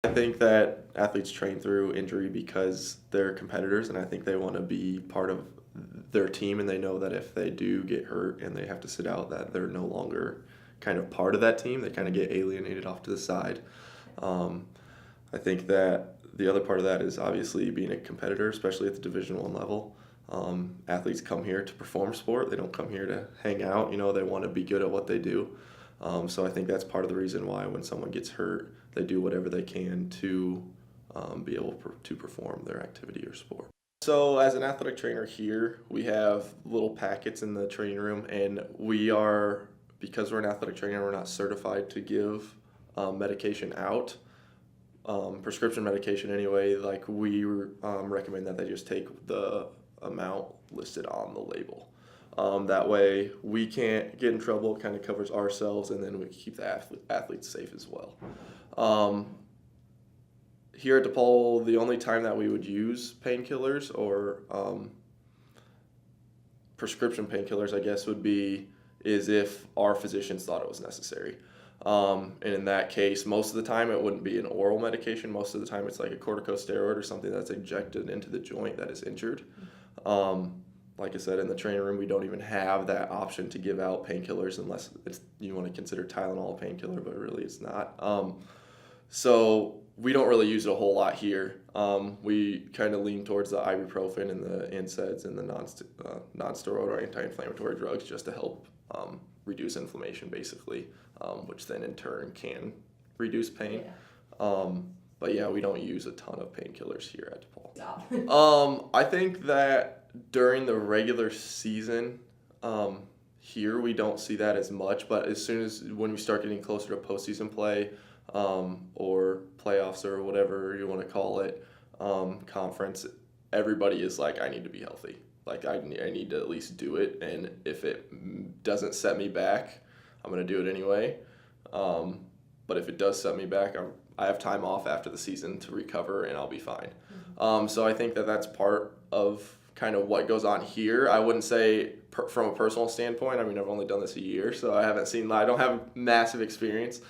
I think that athletes train through injury because they're competitors, and I think they want to be part of their team, and they know that if they do get hurt and they have to sit out, that they're no longer kind of part of that team. They kind of get alienated off to the side. Um, I think that the other part of that is obviously being a competitor, especially at the Division I level. Athletes come here to perform sport. They don't come here to hang out. They want to be good at what they do. So I think that's part of the reason why when someone gets hurt, they do whatever they can to be able to perform their activity or sport. So as an athletic trainer here, we have little packets in the training room, and because we're an athletic trainer, we're not certified to give medication out. Prescription medication anyway, like we recommend that they just take the amount listed on the label. That way we can't get in trouble, it kind of covers ourselves, and then we keep the athletes safe as well. Here at DePaul, the only time that we would use painkillers or prescription painkillers, I guess, is if our physicians thought it was necessary. And in that case, most of the time it wouldn't be an oral medication. Most of the time it's like a corticosteroid or something that's injected into the joint that is injured. Like I said, in the training room, we don't even have that option to give out painkillers unless you want to consider Tylenol a painkiller, but really it's not. So we don't really use it a whole lot here. We kind of lean towards the ibuprofen and the NSAIDs and the non-steroidal or anti-inflammatory drugs just to help reduce inflammation, basically, which then in turn can reduce pain. Yeah. But yeah, we don't use a ton of painkillers here at DePaul. I think that during the regular season, here we don't see that as much, but as soon as when we start getting closer to postseason play, or playoffs or whatever you want to call it, conference, everybody is like, I need to be healthy. Like I need to at least do it, and if it doesn't set me back, I'm going to do it anyway. But if it does set me back, I have time off after the season to recover, and I'll be fine. So I think that that's part of kind of what goes on here. I wouldn't say from a personal standpoint. I mean, I've only done this a year, so I don't have massive experience.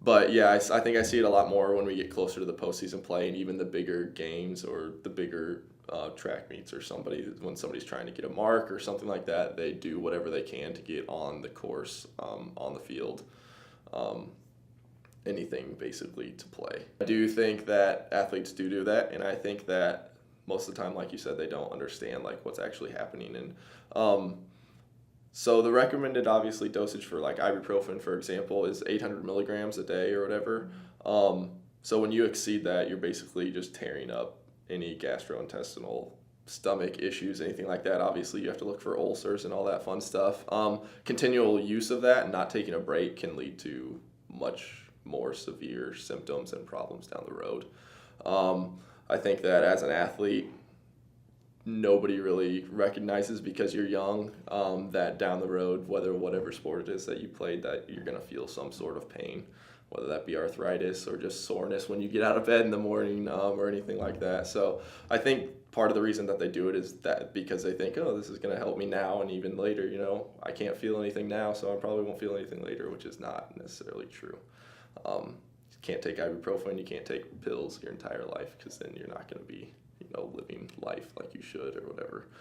But yeah, I think I see it a lot more when we get closer to the postseason play and even the bigger games or the bigger track meets, or when somebody's trying to get a mark or something like that, they do whatever they can to get on the course, on the field, anything basically to play. I do think that athletes do that, and I think that most of the time, like you said, they don't understand like what's actually happening. And so the recommended, obviously, dosage for like ibuprofen, for example, is 800 milligrams a day or whatever. So when you exceed that, you're basically just tearing up any gastrointestinal stomach issues, anything like that. Obviously, you have to look for ulcers and all that fun stuff. Continual use of that and not taking a break can lead to much more severe symptoms and problems down the road. I think that as an athlete, nobody really recognizes, because you're young, that down the road, whatever sport it is that you played, that you're going to feel some sort of pain, whether that be arthritis or just soreness when you get out of bed in the morning, or anything like that. So I think part of the reason that they do it is that because they think, oh, this is going to help me now and even later. I can't feel anything now, so I probably won't feel anything later, which is not necessarily true. You can't take ibuprofen, you can't take pills your entire life, because then you're not going to be living life like you should or whatever.